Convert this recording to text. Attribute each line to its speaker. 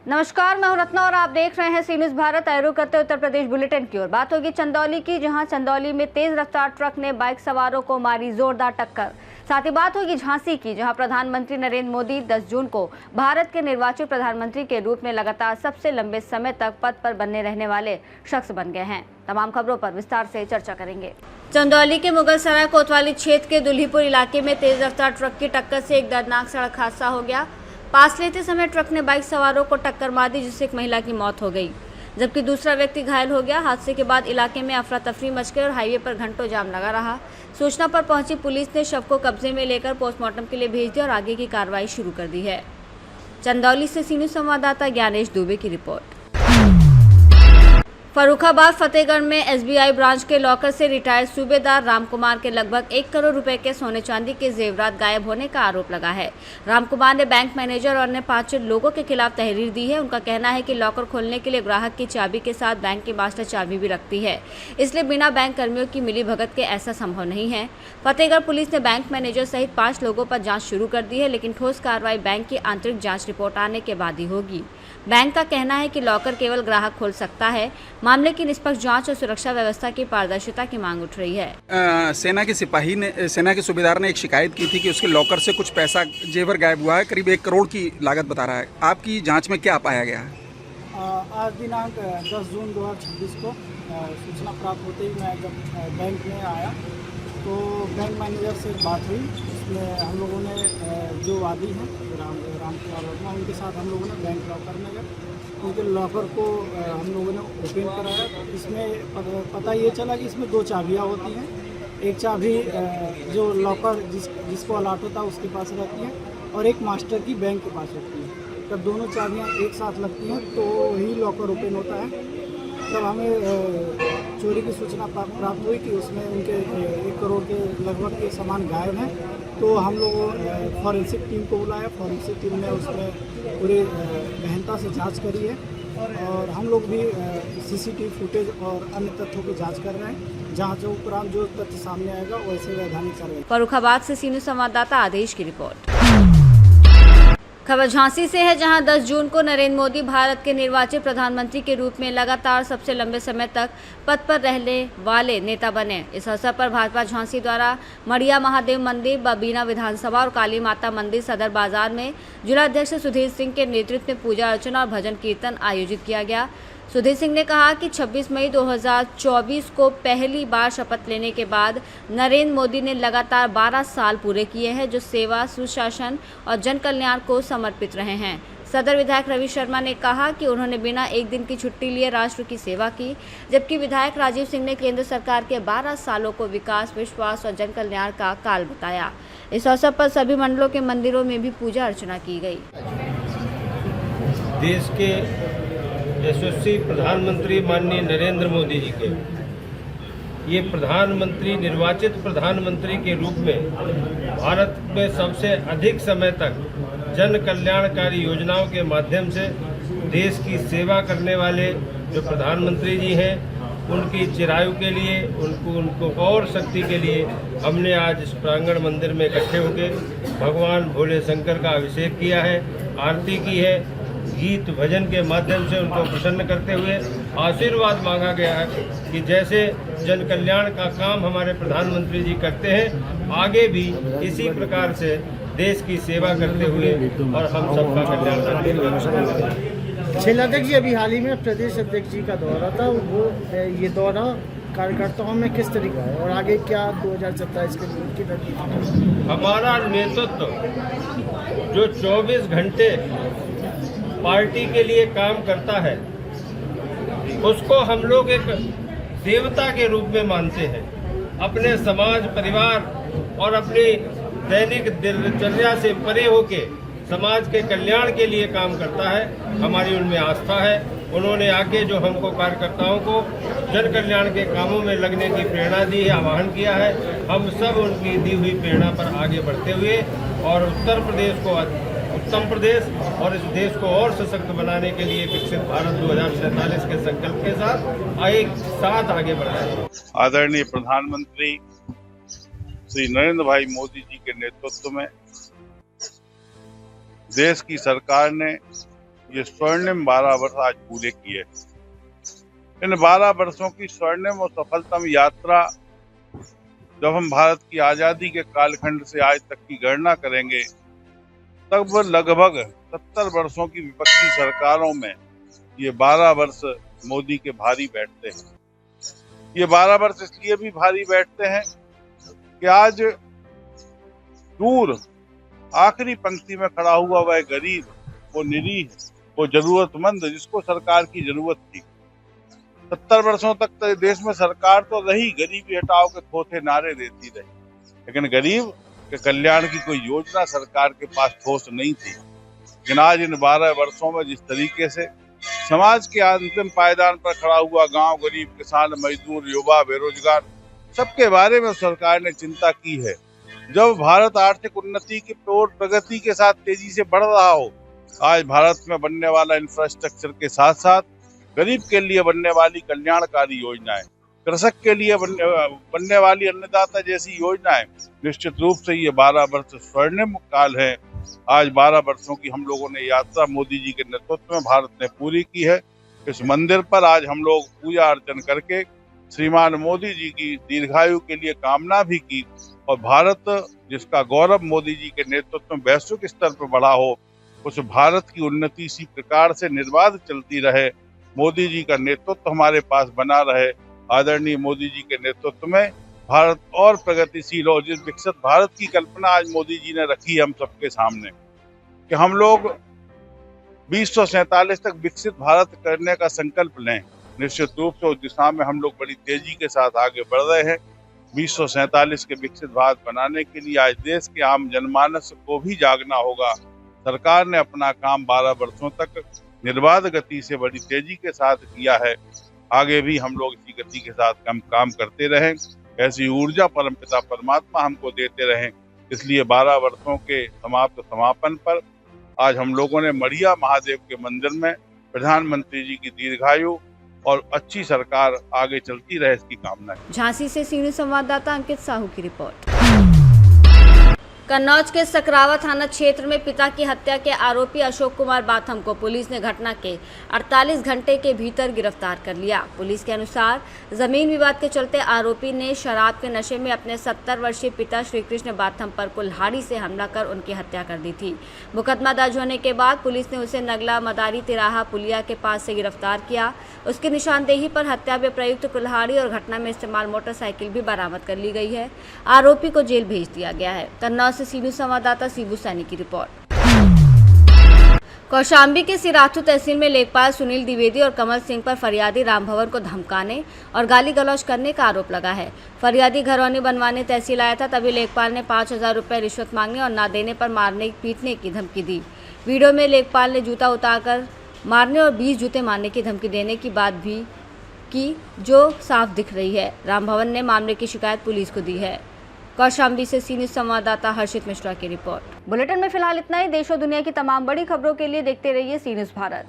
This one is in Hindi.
Speaker 1: नमस्कार, मैं हूं रत्ना और आप देख रहे हैं सी न्यूज़ भारत। आयोग करते उत्तर प्रदेश बुलेटिन की ओर। बात होगी चंदौली की, जहां चंदौली में तेज रफ्तार ट्रक ने बाइक सवारों को मारी जोरदार टक्कर। साथ ही बात होगी झांसी की, जहां प्रधानमंत्री नरेंद्र मोदी 10 जून को भारत के निर्वाचित प्रधानमंत्री के रूप में लगातार सबसे लंबे समय तक पद पर बने रहने वाले शख्स बन गए हैं। तमाम खबरों पर विस्तार से चर्चा करेंगे। चंदौली के मुगलसराय कोतवाली क्षेत्र के दुल्हीपुर इलाके में तेज रफ्तार ट्रक की टक्कर से एक दर्दनाक सड़क हादसा हो गया। पास लेते समय ट्रक ने बाइक सवारों को टक्कर मार दी, जिससे एक महिला की मौत हो गई, जबकि दूसरा व्यक्ति घायल हो गया। हादसे के बाद इलाके में अफरा तफरी मच गई और हाईवे पर घंटों जाम लगा रहा। सूचना पर पहुंची पुलिस ने शव को कब्जे में लेकर पोस्टमार्टम के लिए भेज दिया और आगे की कार्रवाई शुरू कर दी है। चंदौली से सी न्यूज़ संवाददाता ज्ञानेश दुबे की रिपोर्ट। फर्रुखाबाद फतेहगढ़ में एसबीआई ब्रांच के लॉकर से रिटायर्ड सूबेदार रामकुमार के लगभग 1 करोड़ रुपए के सोने चांदी के जेवरात गायब होने का आरोप लगा है। रामकुमार ने बैंक मैनेजर और अन्य 5 लोगों के खिलाफ तहरीर दी है। उनका कहना है कि लॉकर खोलने के लिए ग्राहक की चाबी के साथ बैंक की मास्टर चाबी भी रखती है, इसलिए बिना बैंक कर्मियों की मिलीभगत के ऐसा संभव नहीं है। फतेहगढ़ पुलिस ने बैंक मैनेजर सहित 5 लोगों पर जाँच शुरू कर दी है, लेकिन ठोस कार्रवाई बैंक की आंतरिक जाँच रिपोर्ट आने के बाद ही होगी। बैंक का कहना है कि लॉकर केवल ग्राहक खोल सकता है। मामले की निष्पक्ष जांच और सुरक्षा व्यवस्था की पारदर्शिता की मांग उठ रही है।
Speaker 2: सेना के सूबेदार ने एक शिकायत की थी कि उसके लॉकर से कुछ पैसा जेवर गायब हुआ है, करीब 1 करोड़ की लागत बता रहा है। आपकी जांच में क्या पाया गया है?
Speaker 3: आज दिनांक 10 जून 2026 को सूचना प्राप्त होते ही मैं जब बैंक में आया तो बैंक मैनेजर से बात हुई। इसमें हम लोगों ने जो वादी हैं रामकुमार वर्मा, उनके साथ हम लोगों ने बैंक लॉकर में गए। उनके लॉकर को हम लोगों ने ओपन कराया। इसमें पता ये चला कि इसमें 2 चाबियाँ होती हैं। एक चाबी जो लॉकर जिसको अलाट होता है उसके पास रहती है और एक मास्टर की बैंक के पास होती है। जब दोनों चाबियाँ एक साथ लगती हैं तो ही लॉकर ओपन होता है। तब हमें चोरी की सूचना प्राप्त हुई कि उसमें उनके 1 करोड़ के लगभग के सामान गायब हैं। तो हम लोगों फॉरेंसिक टीम को बुलाया। फॉरेंसिक टीम ने उसमें पूरी गहनता से जांच करी है और हम लोग भी सीसीटीवी फुटेज और अन्य तथ्यों की जांच कर रहे हैं। जांच उपरांत जो तथ्य सामने आएगा वैसे वैधानिक कार्रवाई।
Speaker 1: फर्रुखाबाद से सी न्यूज़ संवाददाता आदेश की रिपोर्ट। खबर झांसी से है, जहां 10 जून को नरेंद्र मोदी भारत के निर्वाचित प्रधानमंत्री के रूप में लगातार सबसे लंबे समय तक पद पर रहने वाले नेता बने। इस अवसर पर भाजपा झांसी द्वारा मड़िया महादेव मंदिर, बबीना विधानसभा और काली माता मंदिर सदर बाजार में जिलाध्यक्ष सुधीर सिंह के नेतृत्व में पूजा अर्चना और भजन कीर्तन आयोजित किया गया। सुधीर सिंह ने कहा कि 26 मई 2024 को पहली बार शपथ लेने के बाद नरेंद्र मोदी ने लगातार 12 साल पूरे किए हैं, जो सेवा, सुशासन और जन कल्याण को समर्पित रहे हैं। सदर विधायक रवि शर्मा ने कहा कि उन्होंने बिना एक दिन की छुट्टी लिए राष्ट्र की सेवा की, जबकि विधायक राजीव सिंह ने केंद्र सरकार के 12 सालों को विकास, विश्वास और जन कल्याण का काल बताया। इस अवसर पर सभी मंडलों के मंदिरों में भी पूजा अर्चना की गई।
Speaker 4: देश के यशस्वी प्रधानमंत्री माननीय नरेंद्र मोदी जी के ये प्रधानमंत्री, निर्वाचित प्रधानमंत्री के रूप में भारत में सबसे अधिक समय तक जन कल्याणकारी योजनाओं के माध्यम से देश की सेवा करने वाले जो प्रधानमंत्री जी हैं, उनकी चिरायु के लिए, उनको और शक्ति के लिए हमने आज इस प्रांगण मंदिर में इकट्ठे होकर भगवान भोले शंकर का अभिषेक किया है, आरती की है। गीत भजन के माध्यम से उनको प्रसन्न करते हुए आशीर्वाद मांगा गया है कि जैसे जन कल्याण का काम हमारे प्रधानमंत्री जी करते हैं, आगे भी इसी प्रकार से देश की सेवा करते हुए और हम सबका कल्याण।
Speaker 3: जिलाध्यक्ष जी, अभी हाल ही में प्रदेश अध्यक्ष जी का दौरा था, वो ये दौरा कार्यकर्ताओं में किस तरीका है और आगे क्या 2027 के लिए की रणनीति?
Speaker 4: हमारा नेतृत्व जो 24 घंटे पार्टी के लिए काम करता है, उसको हम लोग एक देवता के रूप में मानते हैं। अपने समाज, परिवार और अपनी दैनिक दिनचर्या से परे होके समाज के कल्याण के लिए काम करता है। हमारी उनमें आस्था है। उन्होंने आके जो हमको कार्यकर्ताओं को जन कल्याण के कामों में लगने की प्रेरणा दी है, आह्वान किया है। हम सब उनकी दी हुई प्रेरणा पर आगे बढ़ते हुए और उत्तर उत्तम प्रदेश और इस देश को और सशक्त बनाने के लिए विकसित भारत 2047 के संकल्प के साथ एक साथ आगे बढ़ाएं।
Speaker 5: आदरणीय प्रधानमंत्री श्री नरेंद्र भाई मोदी जी के नेतृत्व में देश की सरकार ने ये स्वर्णिम 12 वर्ष आज पूरे किए। इन 12 वर्षों की स्वर्णिम और सफलतम यात्रा जब हम भारत की आजादी के कालखंड से आज तक की गणना करेंगे तब लगभग 70 वर्षों की विपक्षी सरकारों में ये 12 वर्ष मोदी के भारी बैठते हैं। ये 12 वर्ष इसलिए भी भारी बैठते हैं कि आज दूर आखिरी पंक्ति में खड़ा हुआ वह गरीब, वो निरीह, वो जरूरतमंद जिसको सरकार की जरूरत थी। 70 वर्षों तक तो देश में सरकार तो रही, गरीबी हटाओ के थोथे नारे देती रही, लेकिन गरीब के कल्याण की कोई योजना सरकार के पास ठोस नहीं थी। लेकिन आज इन 12 वर्षों में जिस तरीके से समाज के अंतिम पायदान पर खड़ा हुआ गांव, गरीब, किसान, मजदूर, युवा, बेरोजगार, सबके बारे में सरकार ने चिंता की है। जब भारत आर्थिक उन्नति की और प्रगति के साथ तेजी से बढ़ रहा हो, आज भारत में बनने वाला इंफ्रास्ट्रक्चर के साथ साथ गरीब के लिए बनने वाली कल्याणकारी योजनाएं, कृषक के लिए बनने वाली अन्नदाता जैसी योजनाएं, निश्चित रूप से ये 12 वर्ष स्वर्णिम काल है। आज 12 वर्षों की हम लोगों ने यात्रा मोदी जी के नेतृत्व में भारत ने पूरी की है। इस मंदिर पर आज हम लोग पूजा अर्चन करके श्रीमान मोदी जी की दीर्घायु के लिए कामना भी की और भारत जिसका गौरव मोदी जी के नेतृत्व में वैश्विक स्तर पर बढ़ा हो, उस भारत की उन्नति इसी प्रकार से निर्बाध चलती रहे, मोदी जी का नेतृत्व हमारे पास बना रहे। आदरणीय मोदी जी के नेतृत्व में भारत और प्रगतिशील और जिस विकसित भारत की कल्पना आज मोदी जी ने रखी है हम सबके सामने कि हम लोग 2047 तक विकसित भारत करने का संकल्प लें। निश्चित रूप से उस दिशा में हम लोग बड़ी तेजी के साथ आगे बढ़ रहे हैं। 2047 के विकसित भारत बनाने के लिए आज देश के आम जनमानस को भी जागना होगा। सरकार ने अपना काम 12 वर्षों तक निर्बाध गति से बड़ी तेजी के साथ किया है। आगे भी हम लोग इसी गति के साथ काम करते रहें, ऐसी ऊर्जा परमपिता परमात्मा हमको देते रहें। इसलिए 12 वर्षों के समापन पर आज हम लोगों ने मढ़िया महादेव के मंदिर में प्रधानमंत्री जी की दीर्घायु और अच्छी सरकार आगे चलती रहे इसकी कामना है।
Speaker 1: झांसी से सीनियर संवाददाता अंकित साहू की रिपोर्ट। कन्नौज के सकरावा थाना क्षेत्र में पिता की हत्या के आरोपी अशोक कुमार बाथम को पुलिस ने घटना के 48 घंटे के भीतर गिरफ्तार कर लिया। पुलिस के अनुसार जमीन विवाद के चलते आरोपी ने शराब के नशे में अपने 70 वर्षीय पिता श्री कृष्ण बाथम पर कुल्हाड़ी से हमला कर उनकी हत्या कर दी थी। मुकदमा दर्ज होने के बाद पुलिस ने उसे नगला मदारी तिराहा पुलिया के पास से गिरफ्तार किया। उसकी निशानदेही पर हत्या में प्रयुक्त कुल्हाड़ी और घटना में इस्तेमाल मोटरसाइकिल भी बरामद कर ली गई है। आरोपी को जेल भेज दिया गया है। कन्नौज से सीनियर संवाददाता शिबू सैनी की रिपोर्ट। कौशाम्बी के सिराथू तहसील में लेखपाल सुनील द्विवेदी और कमल सिंह पर फरियादी रामभवन को धमकाने और गाली गलौज करने का आरोप लगा है। फरियादी घरौनी बनवाने तहसील आया था, तभी लेखपाल ने 5000 रुपये रिश्वत मांगने और ना देने पर मारने पीटने की धमकी दी। वीडियो में लेखपाल ने जूता उतारकर मारने और 20 जूते मारने की धमकी देने की बात भी की, जो साफ दिख रही है। रामभवन ने मामले की शिकायत पुलिस को दी है। कौशाम्बी से सीनियर संवाददाता हर्षित मिश्रा की रिपोर्ट। बुलेटिन में फिलहाल इतना ही। देश और दुनिया की तमाम बड़ी खबरों के लिए देखते रहिए सी न्यूज़ भारत।